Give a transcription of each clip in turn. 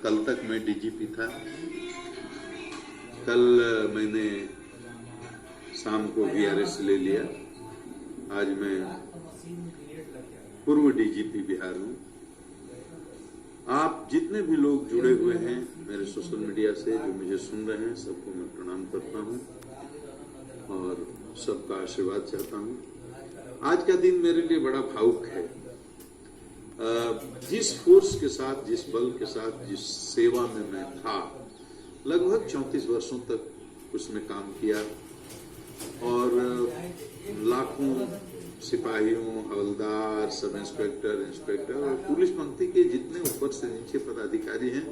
कल तक मैं डीजीपी था। कल मैंने शाम को वीआरएस ले लिया। आज मैं पूर्व डीजीपी बिहार हूँ। आप जितने भी लोग जुड़े हुए हैं मेरे सोशल मीडिया से, जो मुझे सुन रहे हैं, सबको मैं प्रणाम करता हूँ और सबका आशीर्वाद चाहता हूँ। आज का दिन मेरे लिए बड़ा भावुक है। जिस फोर्स के साथ, जिस बल के साथ, जिस सेवा में मैं था, लगभग 34 वर्षों तक उसमें काम किया और लाखों सिपाहियों, हवलदार, सब इंस्पेक्टर, इंस्पेक्टर और पुलिस पंक्ति के जितने ऊपर से नीचे पदाधिकारी हैं,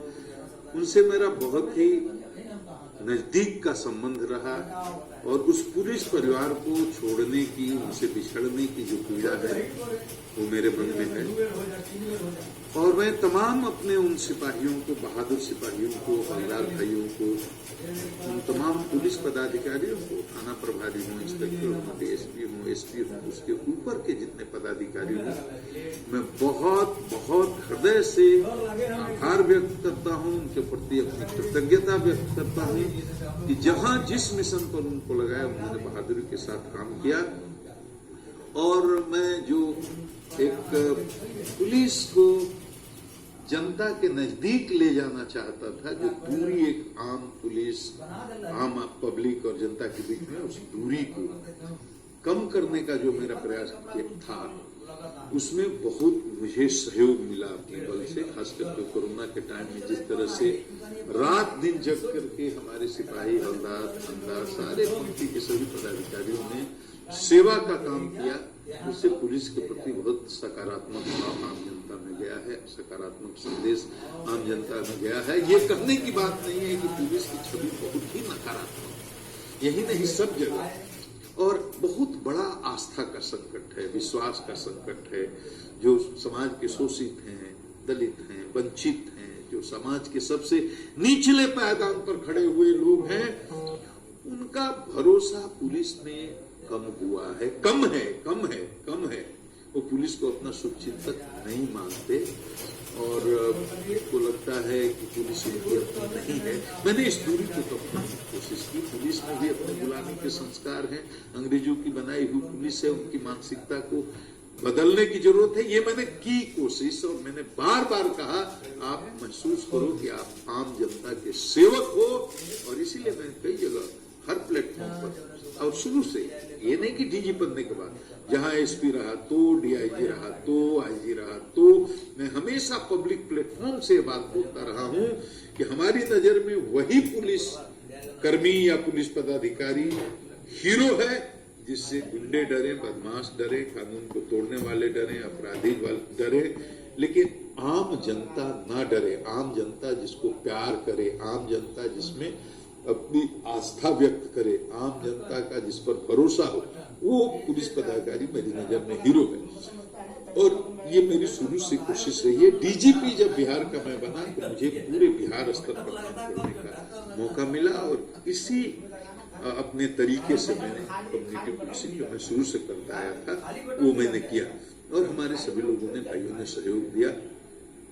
उनसे मेरा बहुत ही नजदीक का संबंध रहा और उस पुलिस परिवार को छोड़ने की, उनसे बिछड़ने की जो पीड़ा है वो मेरे मन में है। और मैं तमाम अपने उन सिपाहियों को, बहादुर सिपाहियों को, हवलदार भाइयों को, उन तमाम पुलिस पदाधिकारियों को, थाना प्रभारी हों, इंस्पेक्टर हों, डीएसपी हों, एसपी हों, उसके ऊपर के जितने पदाधिकारी हों, मैं बहुत बहुत हृदय से आभार व्यक्त करता हूं, उनके प्रति अपनी कृतज्ञता व्यक्त करता हूं कि जहां जिस मिशन पर उनको लगाया उन्होंने बहादुरी के साथ काम किया। और मैं जो एक पुलिस को जनता के नजदीक ले जाना चाहता था, जो दूरी एक आम पुलिस, आम पब्लिक और जनता के बीच में उस दूरी को कम करने का जो मेरा प्रयास था, उसमें बहुत मुझे सहयोग मिला अपने बल से। खास करके कोरोना के टाइम में जिस तरह से रात दिन जग करके हमारे सिपाही, हवलदार, थानेदार, सारे पंक्ति के सभी पदाधिकारियों ने सेवा का काम किया, उससे पुलिस के प्रति बहुत सकारात्मक भाव आम जनता में गया है, सकारात्मक संदेश आम जनता में गया है। ये कहने की बात नहीं है कि पुलिस की छवि बहुत ही नकारात्मक, यही नहीं सब जगह। और बहुत बड़ा आस्था का संकट है, विश्वास का संकट है। जो समाज के शोषित हैं, दलित हैं, वंचित हैं, जो समाज के सबसे निचले पायदान पर खड़े हुए लोग हैं, उनका भरोसा पुलिस में कम हुआ है, कम है। वो पुलिस को अपना शुभचिंतक नहीं मानते और को लगता है कि पुलिस उनकी अपनी नहीं है। मैंने इस दूरी को कम करने की कोशिश की। पुलिस में भी अपने गुलामी के संस्कार हैं, अंग्रेजों की बनाई हुई पुलिस है, उनकी मानसिकता को बदलने की जरूरत है। ये मैंने की कोशिश और मैंने बार बार कहा, आप महसूस करो कि आप आम जनता के सेवक हो। और इसीलिए मैं कई जगह, हर प्लेटफॉर्म पर, और शुरू से, ये नहीं कि डीजी बनने के बाद, जहां एसपी रहा तो, डीआईजी रहा तो, आईजी रहा तो, मैं हमेशा पब्लिक प्लेटफॉर्म से बात बोलता रहा हूं कि हमारी नजर में वही पुलिस कर्मी या पुलिस पदाधिकारी हीरो है जिससे गुंडे डरे, बदमाश डरे, कानून को तोड़ने वाले डरे, अपराधी वाले डरे, लेकिन आम जनता ना डरे। आम जनता जिसको प्यार करे, आम जनता जिसमें अपनी आस्था व्यक्त करे, आम जनता का जिस पर भरोसा हो, वो पुलिस पदाधिकारी मेरी नजर में हीरो है। और ये मेरी शुरू से कोशिश रही है। डीजीपी जब बिहार का मैं बना तो मुझे पूरे बिहार स्तर पर काम करने का मौका मिला और इसी अपने तरीके से मैंने कम्युनिटी पुलिसिंग जो मैं शुरू से करता आया था वो मैंने किया और हमारे सभी लोगों ने, भाइयों ने सहयोग दिया।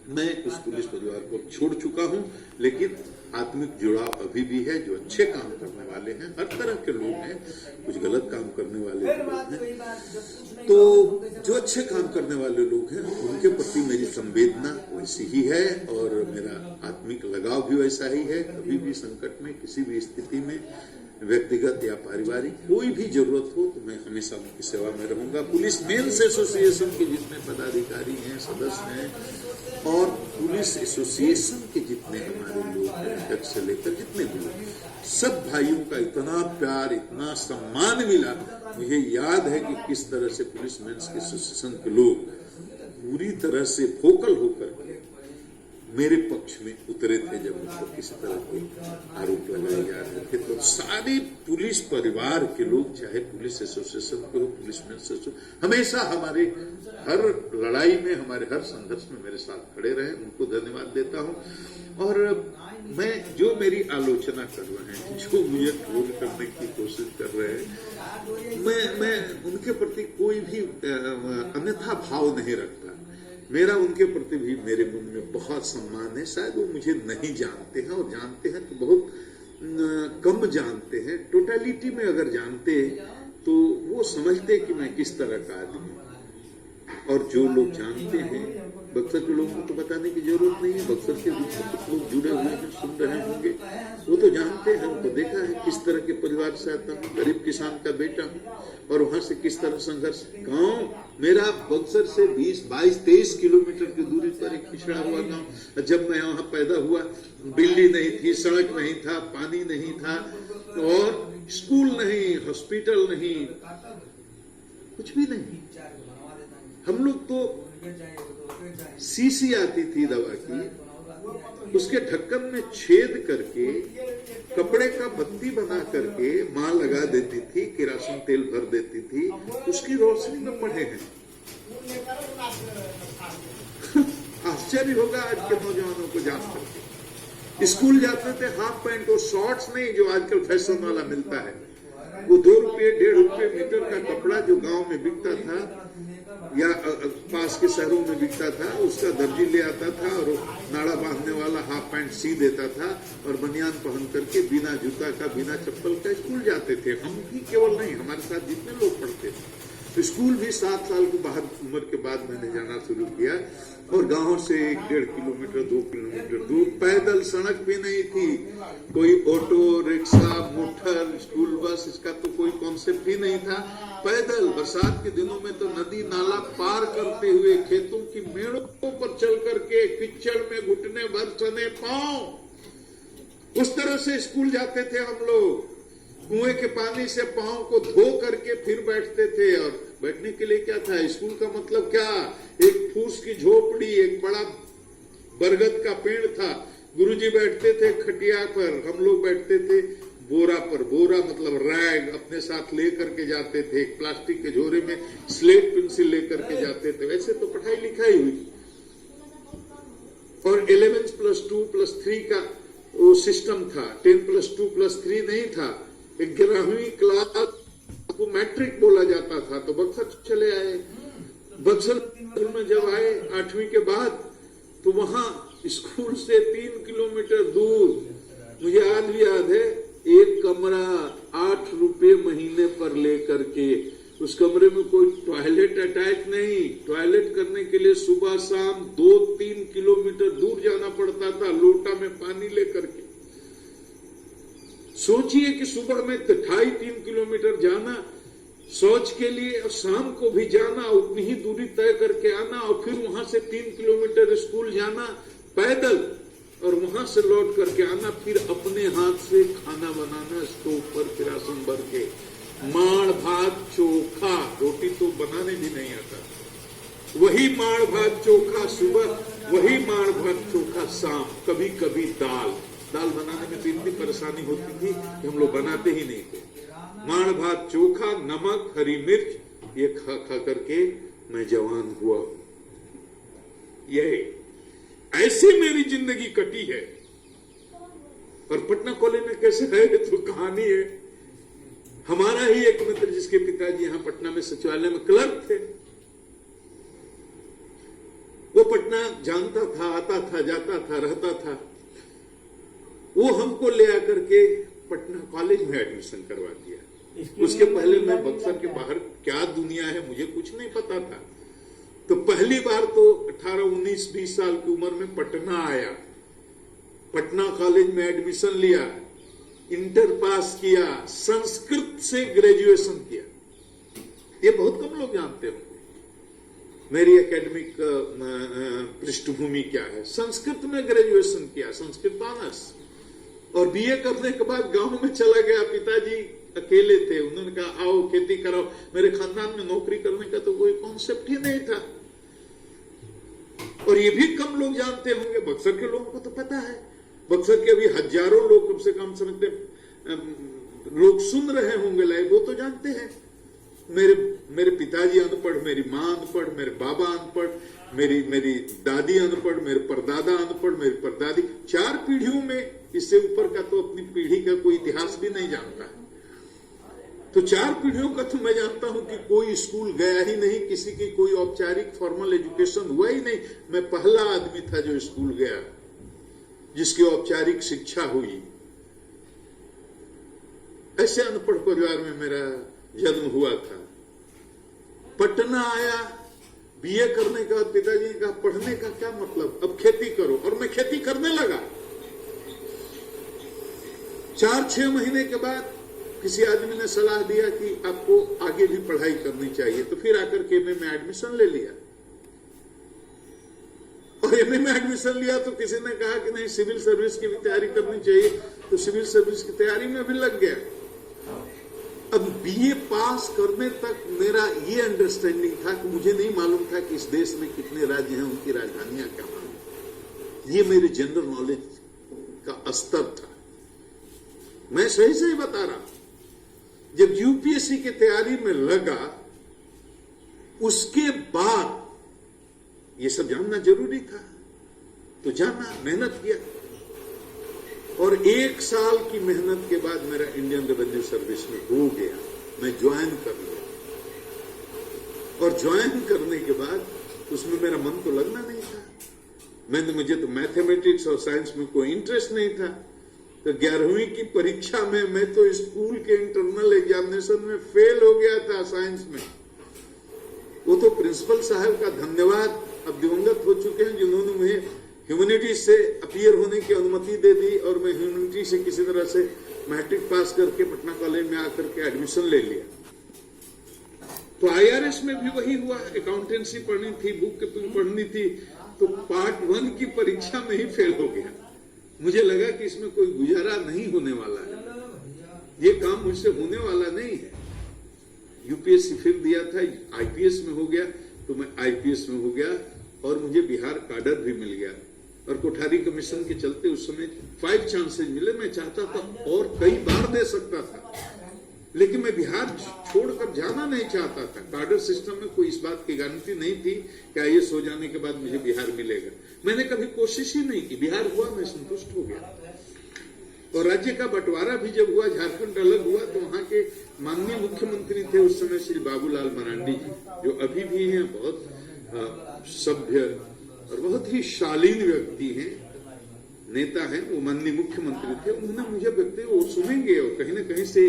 मैं उस पुलिस परिवार को छोड़ चुका हूं, लेकिन आत्मिक जुड़ाव अभी भी है। जो अच्छे काम करने वाले हैं, हर तरह के लोग हैं, कुछ गलत काम करने वाले लोग हैं, तो जो अच्छे काम करने वाले लोग हैं उनके प्रति मेरी संवेदना वैसी ही है और मेरा आत्मिक लगाव भी वैसा ही है। कभी भी संकट में, किसी भी स्थिति में, व्यक्तिगत या पारिवारिक कोई भी जरूरत हो तो मैं हमेशा उनकी सेवा में रहूंगा। पुलिस मेंस एसोसिएशन के जितने पदाधिकारी हैं, सदस्य हैं और पुलिस एसोसिएशन के जितने हमारे लोग हैं, अध्यक्ष से लेकर जितने भी लोग, सब भाइयों का इतना प्यार, इतना सम्मान मिला। मुझे याद है कि किस तरह से पुलिस मेंस एसोसिएशन के लोग पूरी तरह से फोकल होकर मेरे पक्ष में उतरे थे जब उन पर किसी तरह के आरोप लगाए जा रहे थे। तो सारे पुलिस परिवार के लोग, चाहे पुलिस एसोसिएशन के हो, पुलिस में हमेशा हमारे हर लड़ाई में, हमारे हर संघर्ष में मेरे साथ खड़े रहे। उनको धन्यवाद देता हूं। और मैं, जो मेरी आलोचना कर रहे हैं, जो मुझे ट्रोल करने की कोशिश कर रहे हैं, मैं उनके प्रति कोई भी अन्यथा भाव नहीं रखता। मेरा उनके प्रति भी मेरे मन में बहुत सम्मान है। शायद वो मुझे नहीं जानते हैं, और जानते हैं तो बहुत कम जानते हैं। टोटलिटी में अगर जानते तो वो समझते कि मैं किस तरह का आदमी हूँ। और जो लोग जानते हैं, बक्सर के लोगों को तो बताने की जरूरत नहीं है, बक्सर के कुछ लोग जुड़े हुए हैं, सुन रहे होंगे, वो तो जानते हैं, उनको देखा है किस तरह के परिवार से आता हूँ, गरीब किसान का बेटा हूँ, और वहां से किस तरह संघर्ष। गांव मेरा बक्सर से 20, 22, 23 किलोमीटर की दूरी पर एक पिछड़ा हुआ गांव। जब मैं वहां पैदा हुआ, बिल्ली नहीं थी, सड़क नहीं था, पानी नहीं था, और स्कूल नहीं, हॉस्पिटल नहीं, कुछ भी नहीं। हम लोग तो शीशी आती थी दवा की, उसके ढक्कन में छेद करके कपड़े का बत्ती बना करके मां लगा देती थी, केरोसिन तेल भर देती थी, उसकी रोशनी में पढ़े हैं। आश्चर्य होगा आज के नौजवानों को जान करके। स्कूल जाते थे हाफ पैंट और शॉर्ट्स नहीं जो आजकल फैशन वाला मिलता है, वो 2 रुपये 1.5 रुपये मीटर का कपड़ा जो गांव में बिकता था या पास के शहरों में बिकता था, उसका दर्जी ले आता था और नाड़ा बांधने वाला हाफ पैंट सी देता था, और बनियान पहन करके बिना जूता का बिना चप्पल का स्कूल जाते थे। हम भी केवल नहीं, हमारे साथ जितने लोग पढ़ते थे। स्कूल भी 7 साल के बाद उम्र के बाद मैंने जाना शुरू किया, और गांव से 1-1.5 किलोमीटर 2 किलोमीटर दूर पैदल, सड़क भी नहीं थी, कोई auto rickshaw motor school bus इसका तो कोई कॉन्सेप्ट ही नहीं था। पैदल बरसात के दिनों में तो नदी नाला पार करते हुए खेतों की मेड़ों पर चल करके कीचड़ में घुटने भर सने पांव, उस तरह से स्कूल जाते थे हम लोग। कुएं के पानी से पांव को धो करके फिर बैठते थे, और बैठने के लिए क्या था, स्कूल का मतलब क्या, एक फूस की झोपड़ी, एक बड़ा बरगद का पेड़ था, गुरुजी बैठते थे खटिया पर, हम लोग बैठते थे बोरा पर। बोरा मतलब रैग अपने साथ लेकर के जाते थे, एक प्लास्टिक के झोरे में स्लेट पेंसिल लेकर के जाते थे। वैसे तो पढ़ाई लिखाई हुई, और 11+2+3 का वो सिस्टम था, 10+2+3 नहीं था। 11वीं क्लास को मैट्रिक बोला जाता था, तो बक्सर चले आए। बक्सर में जब आए 8वीं के बाद, तो वहां स्कूल से 3 किलोमीटर दूर, मुझे आज भी याद है, एक कमरा 8 रुपये महीने पर लेकर के, उस कमरे में कोई टॉयलेट अटैच नहीं, टॉयलेट करने के लिए सुबह शाम 2-3 किलोमीटर दूर जाना पड़ता था, लोटा में पानी लेकर के। सोचिए कि सुबह में 2.5-3 किलोमीटर जाना शौच के लिए, और शाम को भी जाना, उतनी ही दूरी तय करके आना, और फिर वहां से 3 किलोमीटर स्कूल जाना पैदल, और वहां से लौट करके आना, फिर अपने हाथ से खाना बनाना स्टोव पर केरोसिन भर के, माड़ भात चोखा, रोटी तो बनाने भी नहीं आता, वही माड़ भात चोखा सुबह, वही माड़ भात चोखा शाम, कभी कभी दाल बनाने में तो इतनी परेशानी होती थी कि हम लोग बनाते ही नहीं थे। माड़ भात चोखा, नमक, हरी मिर्च, ये खा खा करके मैं जवान हुआ। ये ऐसे मेरी जिंदगी कटी है। और पटना कॉलेज में कैसे है तो कहानी है। हमारा ही एक मित्र जिसके पिताजी यहां पटना में सचिवालय में क्लर्क थे, वो पटना जानता था, आता था, जाता था, रहता था। वो हमको ले आकर के पटना कॉलेज में एडमिशन करवा दिया। उसके पहले मैं बक्सर के बाहर क्या दुनिया है मुझे कुछ नहीं पता था। तो पहली बार तो 18, 19, 20 साल की उम्र में पटना आया, पटना कॉलेज में एडमिशन लिया, इंटर पास किया, संस्कृत से ग्रेजुएशन किया। ये बहुत कम लोग जानते होंगे मेरी एकेडमिक पृष्ठभूमि क्या है। संस्कृत में ग्रेजुएशन किया, संस्कृत ऑनर्स, और बीए करने के बाद गांव में चला गया। पिताजी अकेले थे, उन्होंने कहा आओ खेती कराओ। मेरे खानदान में नौकरी करने का तो कोई कॉन्सेप्ट ही नहीं था, और ये भी कम लोग जानते होंगे। बक्सर के लोगों को तो पता है, बक्सर के अभी हजारों लोग कम से कम समझते लोग सुन रहे होंगे लाइव, वो तो जानते हैं। मेरे पिताजी अनपढ़, मेरी मां अनपढ़, मेरे बाबा अनपढ़, मेरी दादी अनपढ़, मेरे परदादा अनपढ़, मेरी परदादी, 4 पीढ़ियों में, इससे ऊपर का तो अपनी पीढ़ी का कोई इतिहास भी नहीं जानता है। तो 4 पीढ़ियों का तो मैं जानता हूं कि कोई स्कूल गया ही नहीं, किसी की कोई औपचारिक फॉर्मल एजुकेशन हुआ ही नहीं। मैं पहला आदमी था जो स्कूल गया, जिसकी औपचारिक शिक्षा हुई। ऐसे अनपढ़ परिवार में मेरा जन्म हुआ था। पटना आया, बीए करने का बाद पिताजी ने कहा पढ़ने का क्या मतलब, अब खेती करो, और मैं खेती करने लगा। 4-6 महीने के बाद किसी आदमी ने सलाह दिया कि आपको आगे भी पढ़ाई करनी चाहिए, तो फिर आकर के एमए में एडमिशन ले लिया। और एमए में एडमिशन लिया तो किसी ने कहा कि नहीं सिविल सर्विस की भी तैयारी करनी चाहिए, तो सिविल सर्विस की तैयारी में भी लग गया। अब बीए पास करने तक मेरा ये अंडरस्टैंडिंग था कि मुझे नहीं मालूम था कि इस देश में कितने राज्य हैं, उनकी राजधानियां क्या हैं। ये मेरे जनरल नॉलेज का स्तर था। मैं सही सही बता रहा हूं। जब यूपीएससी की तैयारी में लगा, उसके बाद ये सब जानना जरूरी था, तो जाना, मेहनत किया। और 1 साल की मेहनत के बाद मेरा इंडियन रेवेन्यू सर्विस में हो गया। मैं ज्वाइन कर लिया, और ज्वाइन करने के बाद उसमें मेरा मन तो लगना नहीं था। मुझे तो मैथमेटिक्स और साइंस में कोई इंटरेस्ट नहीं था। तो 11वीं की परीक्षा में मैं तो स्कूल के इंटरनल एग्जामिनेशन में फेल हो गया था साइंस में। वो तो प्रिंसिपल साहब का धन्यवाद, अब दिवंगत हो चुके हैं, जिन्होंने मुझे ह्यूमैनिटीज से अपीयर होने की अनुमति दे दी, और मैं ह्यूमैनिटीज से किसी तरह से मैट्रिक पास करके पटना कॉलेज में आकर के एडमिशन ले लिया। तो आईआरएस में भी वही हुआ, अकाउंटेंसी पढ़नी थी, बुक कीपिंग पढ़नी थी, तो पार्ट 1 की परीक्षा में ही फेल हो गया। मुझे लगा कि इसमें कोई गुजारा नहीं होने वाला है, ये काम मुझसे होने वाला नहीं है। यूपीएससी फिर दिया था, आईपीएस में हो गया, तो मैं आईपीएस में हो गया, और मुझे बिहार काडर भी मिल गया। और कोठारी कमीशन के चलते उस समय 5 चांसेस मिले। मैं चाहता था और कई बार दे सकता था, लेकिन मैं बिहार छोड़कर जाना नहीं चाहता था। काडर सिस्टम में कोई इस बात की गारंटी नहीं थी कि आईएएस हो जाने के बाद मुझे बिहार मिलेगा। मैंने कभी कोशिश ही नहीं की, बिहार हुआ, मैं संतुष्ट हो गया। और राज्य का बंटवारा भी जब हुआ, झारखंड अलग हुआ, तो वहां के माननीय मुख्यमंत्री थे उस समय श्री बाबूलाल मरांडी जी, जो अभी भी हैं, बहुत सभ्य और बहुत ही शालीन व्यक्ति हैं, नेता हैं, वो माननीय मुख्यमंत्री थे। उन्होंने मुझे व्यक्ति, वो सुनेंगे और कहीं न कहीं से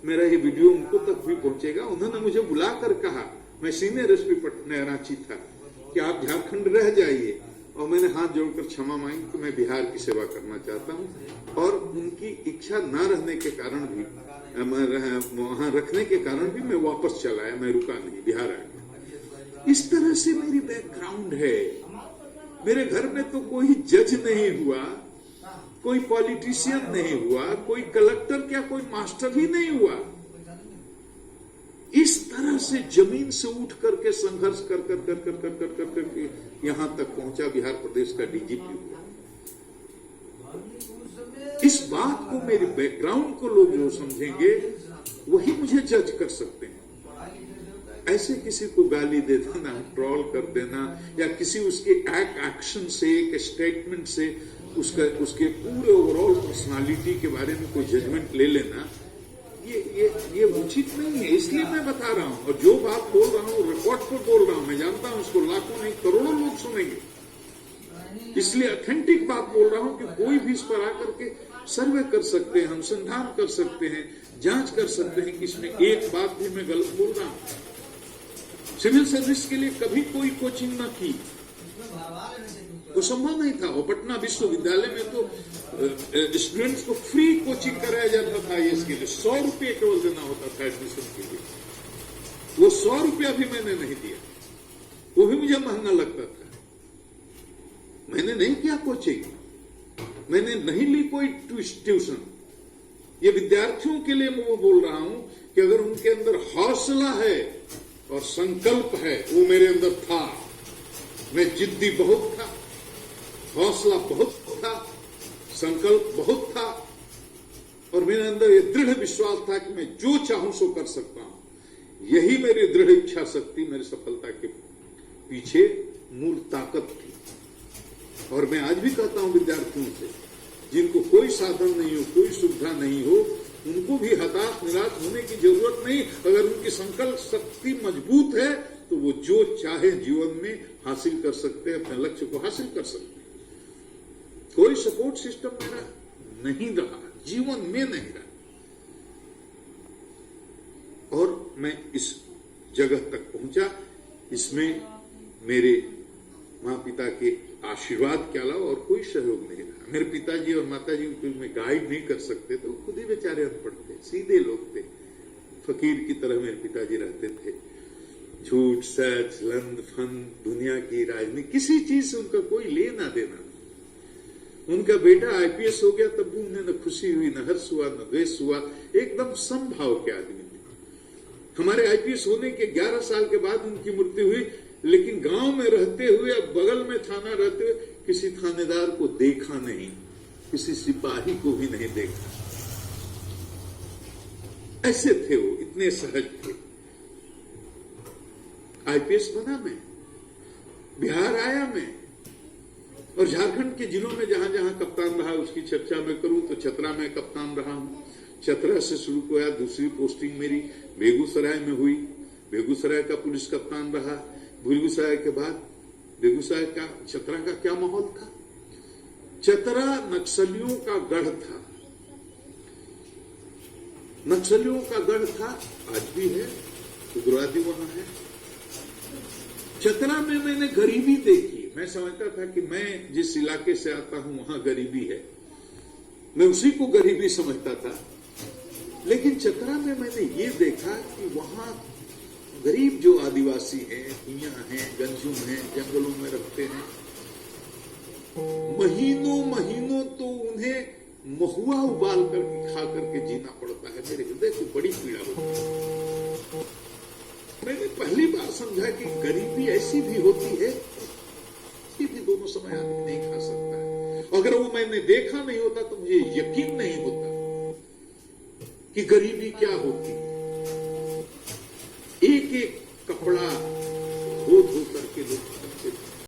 मेरा ये वीडियो उनको तक भी पहुंचेगा। उन्होंने मुझे बुलाकर कहा, मैं सीनियर एसपी पटना रांची था, कि आप झारखंड रह जाइए। और मैंने हाथ जोड़कर क्षमा मांगी कि मैं बिहार की सेवा करना चाहता हूं। और उनकी इच्छा न रहने के कारण भी, वहां रखने के कारण भी मैं वापस चला आया, मैं रुका नहीं, बिहार आ गया। इस तरह से मेरी बैकग्राउंड है। मेरे घर में तो कोई जज नहीं हुआ, कोई पॉलिटिशियन नहीं हुआ, कोई कलेक्टर क्या, कोई मास्टर ही नहीं हुआ। इस तरह से जमीन से उठ करके संघर्ष कर कर यहां तक पहुंचा, बिहार प्रदेश का डीजीपी हुआ। इस बात को, मेरे बैकग्राउंड को लोग जो समझेंगे वही मुझे जज कर सकते हैं। ऐसे किसी को गाली दे देना, ट्रोल कर देना, या किसी उसके एक्शन से, एक स्टेटमेंट से उसके पूरे ओवरऑल पर्सनालिटी के बारे में कोई जजमेंट ले लेना, ये उचित नहीं है। इसलिए मैं बता रहा हूं, और जो बात बोल रहा हूं रिकॉर्ड पर बोल रहा हूं। मैं जानता हूं उसको लाखों नहीं करोड़ों लोग सुनेंगे, इसलिए ऑथेंटिक बात बोल रहा हूं कि कोई भी इस पर आकर के सर्वे कर सकते हैं, अनुसंधान कर सकते हैं, जांच कर सकते हैं कि इसमें एक बात भी मैं गलत बोल रहा हूं। सिविल सर्विस के लिए कभी कोई कोचिंग न की, वो संभव नहीं था। और पटना विश्वविद्यालय में तो स्टूडेंट्स को फ्री कोचिंग कराया जाता था इसके लिए, 100 रुपये केवल देना होता था एडमिशन के लिए। वो 100 रुपया भी मैंने नहीं दिया, वो भी मुझे महंगा लगता था। मैंने नहीं किया कोचिंग, मैंने नहीं ली कोई ट्यूशन। ये विद्यार्थियों के लिए मैं वो बोल रहा हूं कि अगर उनके अंदर हौसला है और संकल्प है, वो मेरे अंदर था। मैं जिद्दी बहुत था, हौसला बहुत था, संकल्प बहुत था, और मेरे अंदर ये दृढ़ विश्वास था कि मैं जो चाहूं सो कर सकता हूं। यही मेरी दृढ़ इच्छा शक्ति मेरी सफलता के पीछे मूल ताकत थी। और मैं आज भी कहता हूं विद्यार्थियों से, जिनको कोई साधन नहीं हो, कोई सुविधा नहीं हो, उनको भी हताश निराश होने की जरूरत नहीं। अगर उनकी संकल्प शक्ति मजबूत है तो वो जो चाहे जीवन में हासिल कर सकते हैं, अपने लक्ष्य को हासिल कर सकते हैं। कोई सपोर्ट सिस्टम मेरा नहीं रहा, जीवन में नहीं रहा, और मैं इस जगह तक पहुंचा। इसमें मेरे माँ पिता के आशीर्वाद के अलावा और कोई सहयोग नहीं रहा। मेरे पिताजी और माताजी को मैं गाइड नहीं कर सकते, तो खुद ही बेचारे अनपढ़ थे, सीधे लोग थे, फकीर की तरह मेरे पिताजी रहते थे। झूठ सच लंद फन दुनिया की राजनीति किसी चीज से उनका कोई लेना देना नहीं। उनका बेटा आईपीएस हो गया तब भी उन्हें न खुशी हुई, न हर्ष हुआ, न द्वेष हुआ। एकदम समभाव के आदमी थे। हमारे आईपीएस होने के 11 साल के बाद उनकी मृत्यु हुई, लेकिन गांव में रहते हुए, अब बगल में थाना रहते हुए, किसी थानेदार को देखा नहीं, किसी सिपाही को भी नहीं देखा। ऐसे थे वो, इतने सहज थे। आईपीएस बना मैं, बिहार आया मैं, और झारखंड के जिलों में जहां जहां कप्तान रहा उसकी चर्चा मैं करूं तो छतरा में कप्तान रहा हूं। छतरा से शुरू किया, दूसरी पोस्टिंग मेरी बेगूसराय में हुई, बेगूसराय का पुलिस कप्तान रहा। बेगूसराय के बाद बेगूसराय का छतरा का क्या माहौल था? छतरा नक्सलियों का गढ़ था, नक्सलियों का गढ़ था, आज भी है, उग्रवादी वहां है। छतरा में मैंने गरीबी देखी। मैं समझता था कि मैं जिस इलाके से आता हूं वहां गरीबी है, मैं उसी को गरीबी समझता था। लेकिन छतरा में मैंने ये देखा कि वहां गरीब जो आदिवासी हैं, हियां हैं, गंजुम हैं, जंगलों में रहते हैं, महीनों महीनों तो उन्हें महुआ उबाल करके खा करके जीना पड़ता है। मेरे हृदय को बड़ी पीड़ा होती है। मैंने पहली बार समझा कि गरीबी ऐसी भी होती है कि भी दोनों समय आदमी नहीं खा सकता है। अगर वो मैंने देखा नहीं होता तो मुझे यकीन नहीं होता कि गरीबी क्या होती है। एक एक कपड़ा